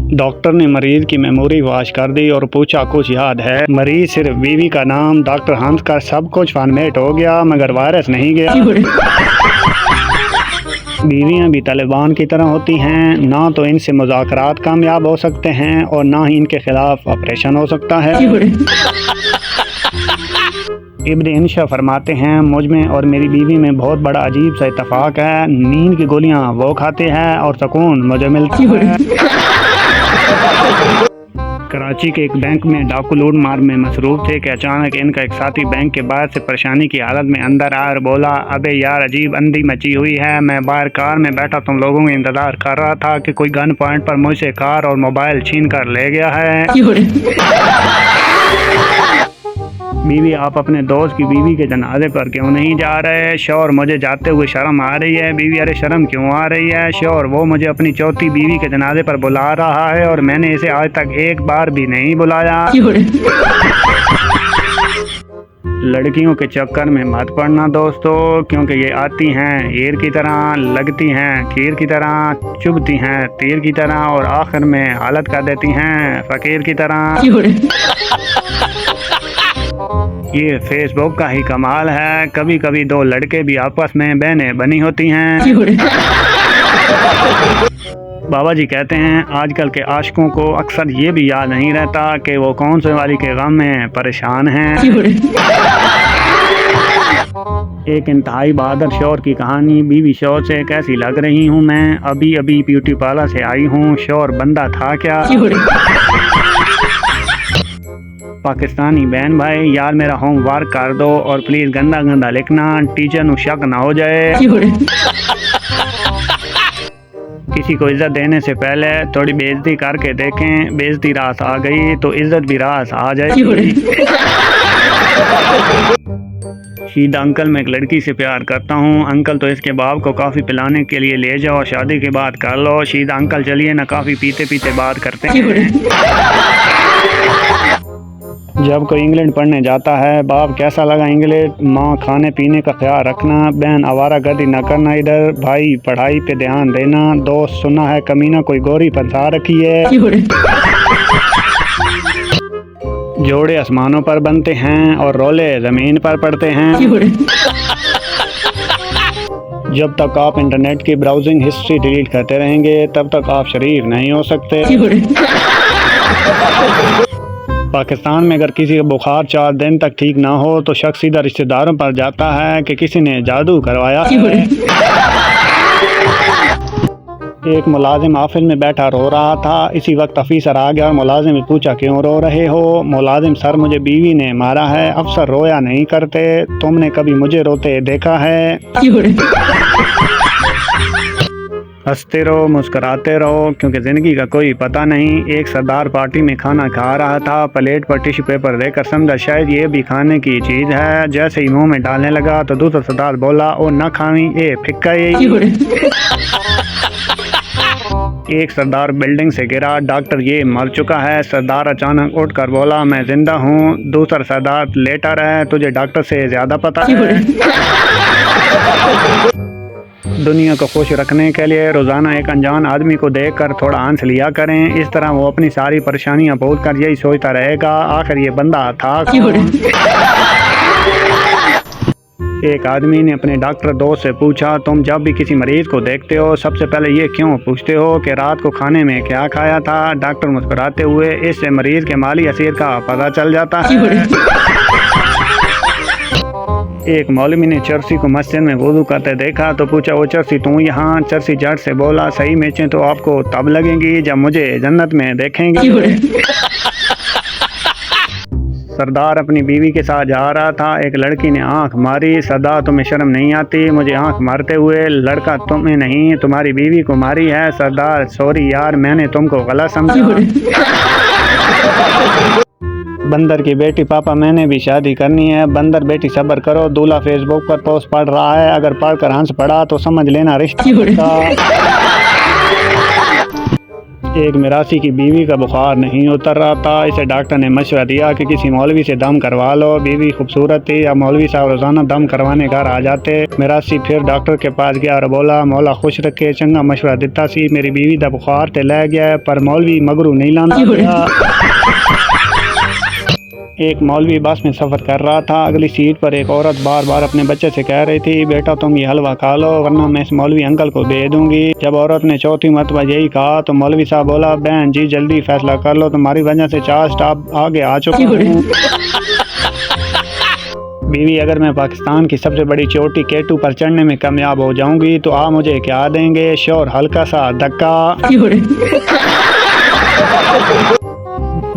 Doctor ने मरीज की मेमोरी वॉश कर दी और पूछा कुछ याद है। मरीज सिर्फ बीवी का नाम डॉक्टर हंस का सब कुछ फॉर्मेट हो गया मगर वायरस नहीं गया। बीवियां भी तालिबान की तरह होती हैं, ना तो इनसे मुज़ाकरात कामयाब हो सकते हैं और ना ही इनके खिलाफ ऑपरेशन हो सकता है। इब्न इंशा फरमाते हैं, मुझ में और मेरी बीवी में बहुत बड़ा अजीब सा इत्तेफाक है। नींद की गोलियां वो खाते हैं और सुकून मुझे मिलता है। कराची के एक बैंक में डाकू लूट मार में मसरूफ थे कि अचानक इनका एक साथी बैंक के बाहर से परेशानी की हालत में अंदर आया और बोला, अबे यार अजीब अंधी मची हुई है। मैं बाहर कार में बैठा तुम लोगों का इंतजार कर रहा था कि कोई गन पॉइंट पर मुझसे कार और मोबाइल छीन कर ले गया है। बीवी, आप अपने दोस्त की बीवी के जनाजे पर क्यों नहीं जा रहे? शौहर, मुझे जाते हुए शर्म आ रही है। बीवी, अरे शर्म क्यों आ रही है? शौहर, वो मुझे अपनी चौथी बीवी के जनाजे पर बुला रहा है और मैंने इसे आज तक एक बार भी नहीं बुलाया। लड़कियों के चक्कर में मत पड़ना दोस्तों, क्योंकि ये आती हैं हीर की तरह, लगती हैं खीर की तरह, चुभती हैं तीर की तरह और आखिर में हालत कर देती हैं फकीर की तरह। ये फेसबुक का ही कमाल है, कभी कभी दो लड़के भी आपस में बहनें बनी होती हैं। बाबा जी कहते हैं, आजकल के आशिकों को अक्सर ये भी याद नहीं रहता कि वो कौन से वाली के गम में परेशान हैं। एक इंतहाई बहादुर शौहर की कहानी। बीवी शौहर से, कैसी लग रही हूँ मैं, अभी अभी ब्यूटी पार्लर से आई हूँ। शौहर, बंदा था क्या? पाकिस्तानी बहन भाई, यार मेरा होमवर्क कर दो और प्लीज गंदा गंदा लिखना, टीचर नु शक ना हो जाए। किसी को इज्जत देने से पहले थोड़ी बेइज्जती करके देखें, बेइज्जती रास आ गई तो इज्जत भी रास आ जाएगी। शीदा अंकल, मैं एक लड़की से प्यार करता हूँ। अंकल, तो इसके बाप को कॉफ़ी पिलाने के लिए ले जाओ, शादी के बाद कर लो। शीदा अंकल, चलिए ना, काफ़ी पीते पीते बात करते हैं। जब कोई इंग्लैंड पढ़ने जाता है, बाप कैसा लगा इंग्लैंड? माँ, खाने पीने का ख्याल रखना। बहन, आवारागर्दी न करना इधर। भाई, पढ़ाई पे ध्यान देना। दोस्त, सुना है कमीना कोई गोरी फंसा रखी है। जोड़े आसमानों पर बनते हैं और रोले जमीन पर पड़ते हैं। जब तक आप इंटरनेट की ब्राउजिंग हिस्ट्री डिलीट करते रहेंगे तब तक आप शरीफ नहीं हो सकते। पाकिस्तान में अगर किसी का बुखार 4 दिन तक ठीक ना हो तो शख्स सीधा रिश्तेदारों पर जाता है कि किसी ने जादू करवाया। एक मुलाजिम ऑफिस में बैठा रो रहा था। इसी वक्त अफीसर आ गया और मुलाजिम ने पूछा, क्यों रो रहे हो? मुलाजिम, सर मुझे बीवी ने मारा है। अफसर, रोया नहीं करते, तुमने कभी मुझे रोते देखा है? हंसते रहो, मुस्कुराते रहो, क्योंकि ज़िंदगी का कोई पता नहीं। एक सरदार पार्टी में खाना खा रहा था, प्लेट पर टिश्यू पेपर देकर समझा शायद ये भी खाने की चीज़ है। जैसे ही मुंह में डालने लगा तो दूसरा सरदार बोला, ओ न खावी, ए फिक्का ये। एक सरदार बिल्डिंग से गिरा, डॉक्टर ये मर चुका है। सरदार अचानक उठकर बोला, मैं जिंदा हूँ। दूसरा सरदार, लेटा रहे, तुझे डॉक्टर से ज़्यादा पता है। दुनिया को खुश रखने के लिए रोज़ाना एक अनजान आदमी को देखकर थोड़ा हंस लिया करें। इस तरह वो अपनी सारी परेशानियां भूल कर यही सोचता रहेगा, आखिर ये बंदा था कौन? एक आदमी ने अपने डॉक्टर दोस्त से पूछा, तुम जब भी किसी मरीज को देखते हो सबसे पहले ये क्यों पूछते हो कि रात को खाने में क्या खाया था? डॉक्टर मुस्कुराते हुए, इससे मरीज के माली असीर का पता चल जाता है। एक मौलवी ने चरसी को मस्जिद में वुज़ू करते देखा तो पूछा, ओ चरसी तू यहाँ? चरसी झट से बोला, सही मेचें तो आपको तब लगेंगी जब मुझे जन्नत में देखेंगी। सरदार अपनी बीवी के साथ जा रहा था, एक लड़की ने आंख मारी। सरदार, तुम्हें शर्म नहीं आती मुझे आंख मारते हुए? लड़का, तुम्हें नहीं, तुम्हारी बीवी को मारी है। सरदार, सॉरी यार, मैंने तुमको गलत समझा। बंदर की बेटी, पापा मैंने भी शादी करनी है। बंदर, बेटी सब्र करो, दूल्हा फेसबुक पर पोस्ट पढ़ रहा है, अगर पढ़कर हंस पड़ा तो समझ लेना रिश्ता। एक मिरासी की बीवी का बुखार नहीं उतर रहा था। इसे डॉक्टर ने मशवरा दिया कि किसी मौलवी से दम करवा लो। बीवी खूबसूरत थी, अब मौलवी साहब रोजाना दम करवाने घर आ जाते। मिरासी फिर डॉक्टर के पास गया और बोला, मौला खुश रखे, चंगा मशवरा दिता सी, मेरी बीवी का बुखार ते लै गया पर मौलवी मगरू नहीं लाना। एक मौलवी बस में सफ़र कर रहा था। अगली सीट पर एक औरत बार बार अपने बच्चे से कह रही थी, बेटा तुम ये हलवा खा लो वरना मैं इस मौलवी अंकल को दे दूंगी। जब औरत ने चौथी मरतबा यही कहा तो मौलवी साहब बोला, बहन जी जल्दी फैसला कर लो, तुम्हारी वजह से 4 स्टॉप आगे आ चुका हूँ। बीवी, अगर मैं पाकिस्तान की सबसे बड़ी चोटी K2 पर चढ़ने में कामयाब हो जाऊंगी तो आप मुझे क्या देंगे? श्योर, हल्का सा धक्का।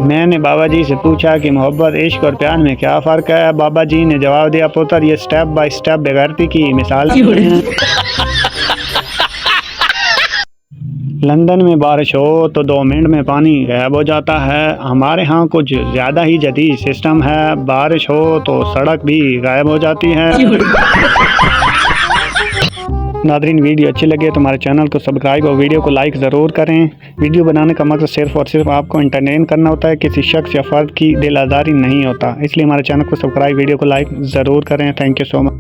मैंने बाबा जी से पूछा कि मोहब्बत, इश्क और प्यार में क्या फ़र्क है? बाबा जी ने जवाब दिया, पुत्र ये स्टेप बाय स्टेप बेगैरती की मिसाल है। लंदन में बारिश हो तो 2 मिनट में पानी गायब हो जाता है। हमारे यहाँ कुछ ज़्यादा ही जदीद सिस्टम है, बारिश हो तो सड़क भी गायब हो जाती है। नादरीन, वीडियो अच्छी लगे तो हमारे चैनल को सब्सक्राइब और वीडियो को लाइक ज़रूर करें। वीडियो बनाने का मकसद सिर्फ़ और सिर्फ आपको एंटरटेन करना होता है, किसी शख्स या फ़र्द की दिल आज़ारी नहीं होता। इसलिए हमारे चैनल को सब्सक्राइब, वीडियो को लाइक ज़रूर करें। Thank you so much.